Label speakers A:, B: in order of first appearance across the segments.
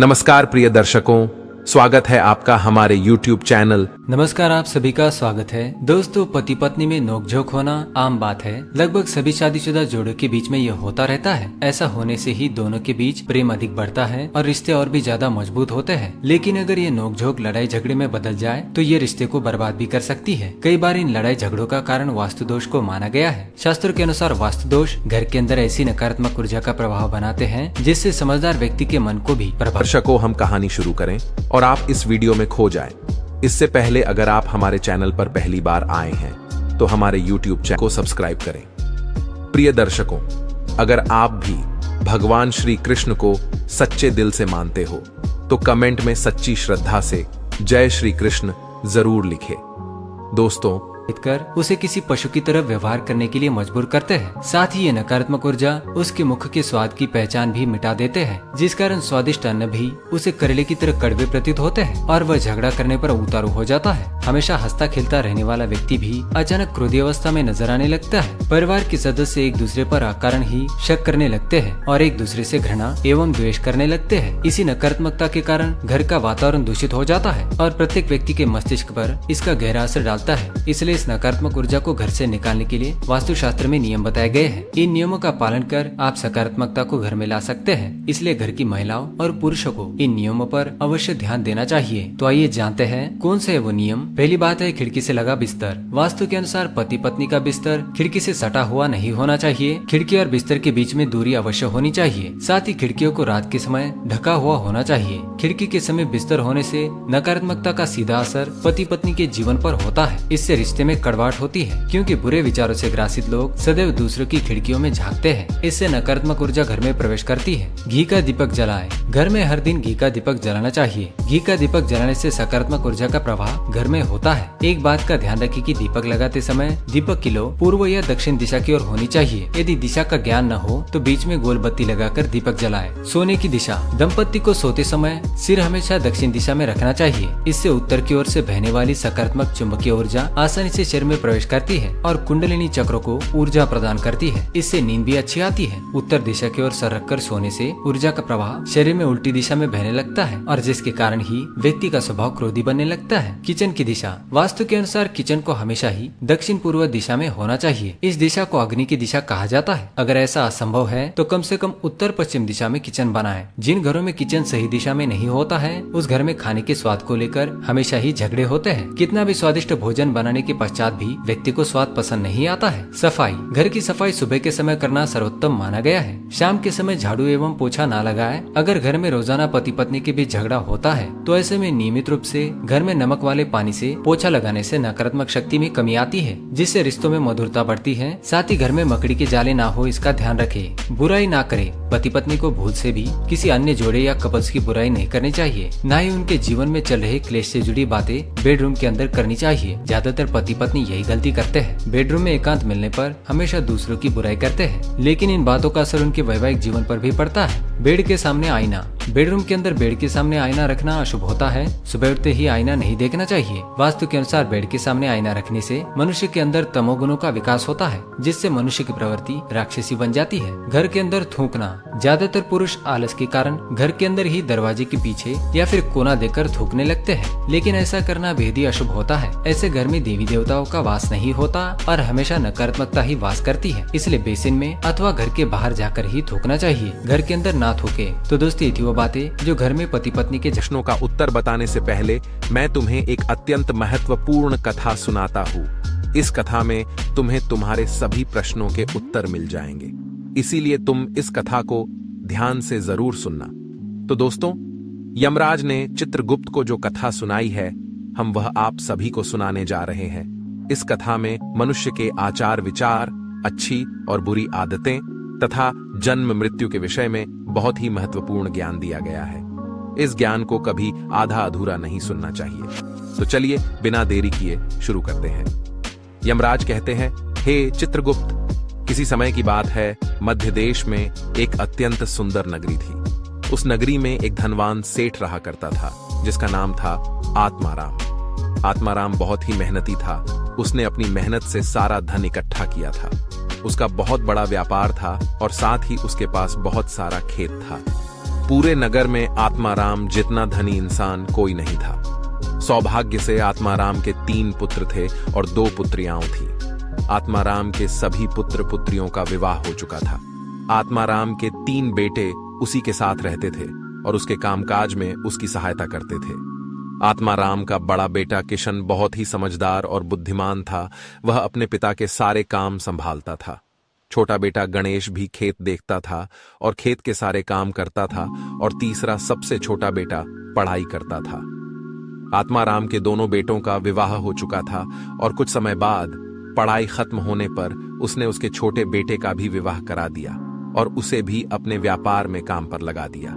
A: नमस्कार प्रिय दर्शकों, स्वागत है आपका हमारे YouTube चैनल।
B: नमस्कार, आप सभी का स्वागत है। दोस्तों, पति पत्नी में नोकझोंक होना आम बात है। लगभग सभी शादीशुदा जोड़ों के बीच में यह होता रहता है। ऐसा होने से ही दोनों के बीच प्रेम अधिक बढ़ता है और रिश्ते और भी ज्यादा मजबूत होते हैं। लेकिन अगर ये नोकझोंक लड़ाई झगड़े में बदल जाए तो ये रिश्ते को बर्बाद भी कर सकती है। कई बार इन लड़ाई झगड़ों का कारण वास्तु दोष को माना गया है। शास्त्रों के अनुसार वास्तु दोष घर के अंदर ऐसी नकारात्मक ऊर्जा का प्रभाव बनाते हैं जिससे समझदार व्यक्ति के मन को भी प्रभावित।
A: दर्शकों, हम कहानी शुरू करें और आप इस वीडियो में खो जाएं। इससे पहले अगर आप हमारे चैनल पर पहली बार आए हैं तो हमारे YouTube चैनल को सब्सक्राइब करें। प्रिय दर्शकों, अगर आप भी भगवान श्री कृष्ण को सच्चे दिल से मानते हो तो कमेंट में सच्ची श्रद्धा से जय श्री कृष्ण जरूर लिखें। दोस्तों,
B: कर उसे किसी पशु की तरह व्यवहार करने के लिए मजबूर करते हैं। साथ ही ये नकारात्मक ऊर्जा उसके मुख के स्वाद की पहचान भी मिटा देते हैं, जिस कारण स्वादिष्ट अन्न भी उसे करेले की तरह कड़वे प्रतीत होते हैं और वह झगड़ा करने पर उतारू हो जाता है। हमेशा हंसता खेलता रहने वाला व्यक्ति भी अचानक क्रोधी अवस्था में नजर आने लगता है। परिवार के सदस्य एक दूसरे पर अकारण ही शक करने लगते हैं और एक दूसरे से घृणा एवं द्वेष करने लगते हैं। इसी नकारात्मकता के कारण घर का वातावरण दूषित हो जाता है और प्रत्येक व्यक्ति के मस्तिष्क पर इसका गहरा असर डालता है। इसलिए इस नकारात्मक ऊर्जा को घर से निकालने के लिए वास्तु शास्त्र में नियम बताए गए हैं। इन नियमों का पालन कर आप सकारात्मकता को घर में ला सकते हैं। इसलिए घर की महिलाओं और पुरुषों को इन नियमों पर अवश्य ध्यान देना चाहिए। तो आइए जानते हैं कौन से है वो नियम। पहली बात है खिड़की से लगा बिस्तर। वास्तु के अनुसार पति पत्नी का बिस्तर खिड़की से सटा हुआ नहीं होना चाहिए। खिड़की और बिस्तर के बीच में दूरी अवश्य होनी चाहिए। साथ ही खिड़कियों को रात के समय ढका हुआ होना चाहिए। खिड़की के समय बिस्तर होने से नकारात्मकता का सीधा असर पति पत्नी के जीवन पर होता है। इससे रिश्ते में कड़वाहट होती है, क्योंकि बुरे विचारों से ग्रासित लोग सदैव दूसरों की खिड़कियों में झांकते हैं। इससे नकारात्मक ऊर्जा घर में प्रवेश करती है। घी का दीपक जलाएं। घर में हर दिन घी का दीपक जलाना चाहिए। घी का दीपक जलाने से सकारात्मक ऊर्जा का प्रभाव घर में होता है। एक बात का ध्यान रखें कि दीपक लगाते समय दीपक की लो पूर्व या दक्षिण दिशा की ओर होनी चाहिए। यदि दिशा का ज्ञान न हो तो बीच में गोल बत्ती लगाकर दीपक जलाएं। सोने की दिशा। दंपति को सोते समय सिर हमेशा दक्षिण दिशा में रखना चाहिए। इससे उत्तर की ओर से बहने वाली सकारात्मक चुंबकीय ऊर्जा आसानी से शरीर में प्रवेश करती है और कुंडलिनी चक्रों को ऊर्जा प्रदान करती है। इससे नींद भी अच्छी आती है। उत्तर दिशा की ओर सर रखकर सोने से ऊर्जा का प्रवाह शरीर में उल्टी दिशा में बहने लगता है और जिसके कारण ही व्यक्ति का स्वभाव क्रोधी बनने लगता है। किचन की दिशा। वास्तु के अनुसार किचन को हमेशा ही दक्षिण पूर्व दिशा में होना चाहिए। इस दिशा को अग्नि की दिशा कहा जाता है। अगर ऐसा असंभव है तो कम से कम उत्तर पश्चिम दिशा में किचन बनाएं। जिन घरों में किचन सही दिशा में नहीं होता है उस घर में खाने के स्वाद को लेकर हमेशा ही झगड़े होते हैं। कितना भी स्वादिष्ट भोजन बनाने के पश्चात भी व्यक्ति को स्वाद पसंद नहीं आता है। सफाई। घर की सफाई सुबह के समय करना सर्वोत्तम माना गया है। शाम के समय झाड़ू एवं पोछा ना लगाए। अगर घर में रोजाना पति पत्नी के बीच झगड़ा होता है तो ऐसे में नियमित रूप से घर में नमक वाले पानी से पोछा लगाने से नकारात्मक शक्ति में कमी आती है, जिससे रिश्तों में मधुरता बढ़ती है। साथ ही घर में मकड़ी के जाले ना हो इसका ध्यान रखें। बुराई ना करे। पति पत्नी को भूल से भी किसी अन्य जोड़े या कपल्स की बुराई नहीं करनी चाहिए। न ही उनके जीवन में चल रहे क्लेश से जुड़ी बातें बेडरूम के अंदर करनी चाहिए। ज्यादातर पति पत्नी यही गलती करते हैं। बेडरूम में एकांत मिलने पर हमेशा दूसरों की बुराई करते हैं, लेकिन इन बातों का असर उनके वैवाहिक जीवन पर भी पड़ता है। बेड के सामने आईना। बेडरूम के अंदर बेड के सामने आईना रखना अशुभ होता है। सुबह उठते ही आईना नहीं देखना चाहिए। वास्तु के अनुसार बेड के सामने आईना रखने से मनुष्य के अंदर तमोगुणों का विकास होता है, जिससे मनुष्य की प्रवृत्ति राक्षसी बन जाती है। घर के अंदर थूकना। ज्यादातर पुरुष आलस के कारण घर के अंदर ही दरवाजे के पीछे या फिर कोना देकर थूकने लगते हैं, लेकिन ऐसा करना बेहद ही अशुभ होता है। ऐसे घर में देवी देवताओं का वास नहीं होता और हमेशा नकारात्मकता ही वास करती है। इसलिए बेसिन में अथवा घर के बाहर जाकर ही थूकना चाहिए, घर के अंदर ना थूके। तो दोस्तों, ये थी वो बातें जो घर में पति पत्नी के
A: प्रश्नों का उत्तर बताने से पहले मैं तुम्हें एक अत्यंत महत्वपूर्ण कथा सुनाता हूँ। इस कथा में तुम्हें तुम्हारे सभी प्रश्नों के उत्तर मिल जाएंगे, इसीलिए तुम इस कथा को ध्यान से जरूर सुनना। तो दोस्तों, यमराज ने चित्रगुप्त को जो कथा सुनाई है हम वह आप सभी को सुनाने जा रहे हैं। इस कथा में मनुष्य के आचार विचार, अच्छी और बुरी आदतें तथा जन्म मृत्यु के विषय में बहुत ही महत्वपूर्ण ज्ञान दिया गया है। इस ज्ञान को कभी आधा अधूरा नहीं सुनना चाहिए। तो चलिए बिना देरी किए शुरू करते हैं। यमराज कहते हैं, हे चित्रगुप्त, किसी समय की बात है, मध्य देश में एक अत्यंत सुंदर नगरी थी। उस नगरी में एक धनवान सेठ रहा करता था जिसका नाम था आत्माराम। आत्माराम बहुत ही मेहनती था। उसने अपनी मेहनत से सारा धन इकट्ठा किया था। उसका बहुत बड़ा व्यापार था और साथ ही उसके पास बहुत सारा खेत था। पूरे नगर में आत्माराम जितना धनी इंसान कोई नहीं था। सौभाग्य से आत्माराम के 3 पुत्र थे और 2 पुत्रियां थी। आत्माराम के सभी पुत्र पुत्रियों का विवाह हो चुका था। आत्माराम के 3 बेटे उसी के साथ रहते थे और उसके कामकाज में उसकी सहायता करते थे। आत्माराम का बड़ा बेटा किशन बहुत ही समझदार और बुद्धिमान था। वह अपने पिता के सारे काम संभालता था। छोटा बेटा गणेश भी खेत देखता था और खेत के सारे काम करता था, और तीसरा सबसे छोटा बेटा पढ़ाई करता था। आत्माराम के दोनों बेटों का विवाह हो चुका था और कुछ समय बाद पढ़ाई खत्म होने पर उसने उसके छोटे बेटे का भी विवाह करा दिया और उसे भी अपने व्यापार में काम पर लगा दिया।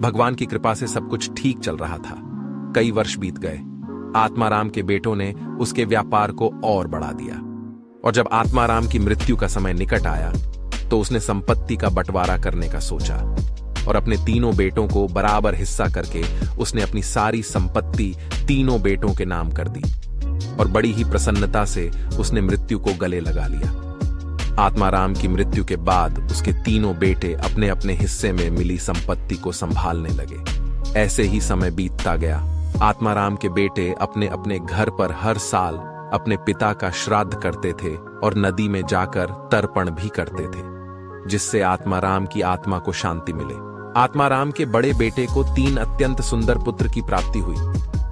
A: भगवान की कृपा से सब कुछ ठीक चल रहा था। कई वर्ष बीत गए। आत्माराम के बेटों ने उसके व्यापार को और बढ़ा दिया, और जब आत्माराम की मृत्यु का समय निकट आया तो उसने संपत्ति का बंटवारा करने का सोचा और अपने 3 बेटों को बराबर हिस्सा करके उसने अपनी सारी संपत्ति 3 बेटों के नाम कर दी और बड़ी ही प्रसन्नता से उसने मृत्यु को गले लगा लिया। आत्माराम की मृत्यु के बाद उसके 3 बेटे अपने अपने हिस्से में मिली संपत्ति को संभालने लगे। ऐसे ही समय बीतता गया। आत्माराम के बेटे अपने अपने घर पर हर साल अपने पिता का श्राद्ध करते थे और नदी में जाकर तर्पण भी करते थे, जिससे आत्माराम की आत्मा को शांति मिले। आत्माराम के बड़े बेटे को 3 अत्यंत सुंदर पुत्र की प्राप्ति हुई।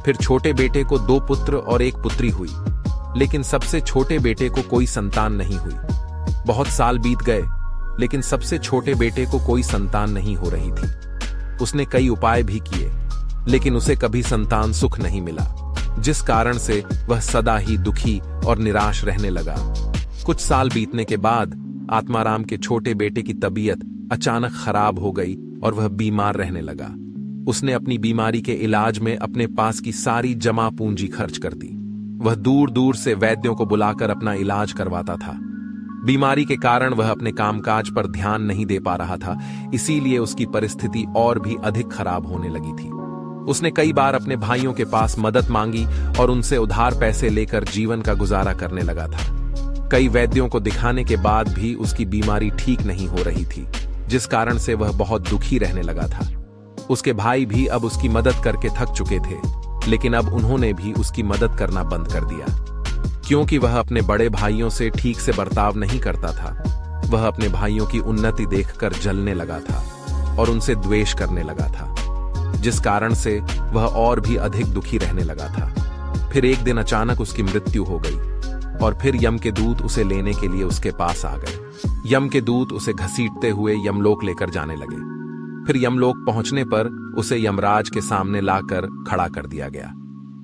A: फिर छोटे बेटे को 2 पुत्र और 1 पुत्री हुई, लेकिन सबसे छोटे बेटे को कोई संतान नहीं हुई। बहुत साल बीत गए, लेकिन सबसे छोटे बेटे को कोई संतान नहीं हो रही थी। उसने कई उपाय भी किए, लेकिन उसे कभी संतान सुख नहीं मिला, जिस कारण से वह सदा ही दुखी और निराश रहने लगा। कुछ साल बीतने के बाद आत्माराम के छोटे बेटे की तबीयत अचानक खराब हो गई और वह बीमार रहने लगा। उसने अपनी बीमारी के इलाज में अपने पास की सारी जमा पूंजी खर्च कर दी। वह दूर दूर से वैद्यों को बुलाकर अपना इलाज करवाता था। बीमारी के कारण वह अपने कामकाज पर ध्यान नहीं दे पा रहा था, इसीलिए उसकी परिस्थिति और भी अधिक खराब होने लगी थी। उसने कई बार अपने भाइयों के पास मदद मांगी और उनसे उधार पैसे लेकर जीवन का गुजारा करने लगा था। कई वैद्यों को दिखाने के बाद भी उसकी बीमारी ठीक नहीं हो रही थी, जिस कारण से वह बहुत दुखी रहने लगा था। उसके भाई भी अब उसकी मदद करके थक चुके थे, लेकिन अब उन्होंने भी उसकी मदद करना बंद कर दिया, क्योंकि वह अपने बड़े भाइयों से ठीक से बर्ताव नहीं करता था। वह अपने भाइयों की उन्नति देखकर जलने लगा था और उनसे द्वेष करने लगा था, जिस कारण से वह और भी अधिक दुखी रहने लगा था। फिर एक दिन अचानक उसकी मृत्यु हो गई और फिर यम के दूत उसे लेने के लिए उसके पास आ गए। यम के दूत उसे घसीटते हुए यमलोक लेकर जाने लगे। फिर यमलोक पहुंचने पर उसे यमराज के सामने लाकर खड़ा कर दिया गया।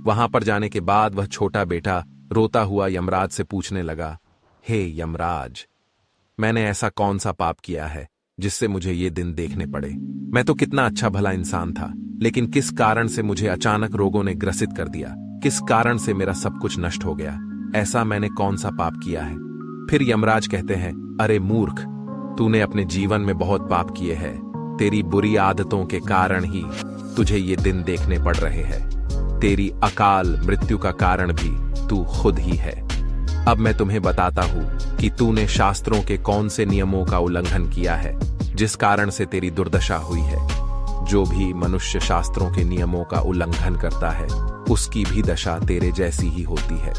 A: वहां पर जाने के बाद वह छोटा बेटा रोता हुआ यमराज से पूछने लगा, हे यमराज, मैंने ऐसा कौन सा पाप किया है जिससे मुझे ये दिन देखने पड़े? मैं तो कितना अच्छा भला इंसान था, लेकिन किस कारण से मुझे अचानक रोगों ने ग्रसित कर दिया? किस कारण से मेरा सब कुछ नष्ट हो गया? ऐसा मैंने कौन सा पाप किया है? फिर यमराज कहते हैं, अरे मूर्ख, तूने अपने जीवन में बहुत पाप किए हैं। तेरी बुरी आदतों के कारण ही तुझे ये दिन देखने पड़ रहे हैं। तेरी अकाल मृत्यु का कारण भी तू खुद ही है। अब मैं तुम्हें बताता हूं कि तूने शास्त्रों के कौन से नियमों का उल्लंघन किया है, जिस कारण से तेरी दुर्दशा हुई है। जो भी मनुष्य शास्त्रों के नियमों का उल्लंघन करता है, उसकी भी दशा तेरे जैसी ही होती है।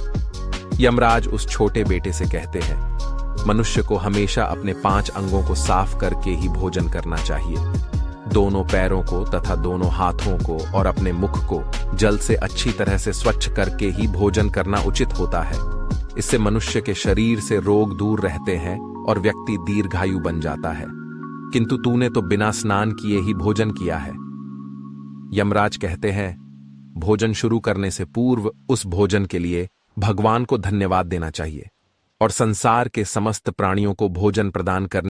A: यमराज उस छोटे बेटे से कहते हैं, मनुष्य को हमेशा अपने 5 अंगों को साफ करके ही भोजन करना चाहिए। दोनों पैरों को तथा दोनों हाथों को और अपने मुख को जल से अच्छी तरह से स्वच्छ करके ही भोजन करना उचित होता है। इससे मनुष्य के शरीर से रोग दूर रहते हैं और व्यक्ति दीर्घायु बन जाता है। किंतु तूने तो बिना स्नान किए ही भोजन किया है। यमराज कहते हैं, भोजन शुरू करने से पूर्व उस भोजन के लिए भगवान को धन्यवाद देना चाहिए और संसार के समस्त प्राणियों को भोजन प्रदान करने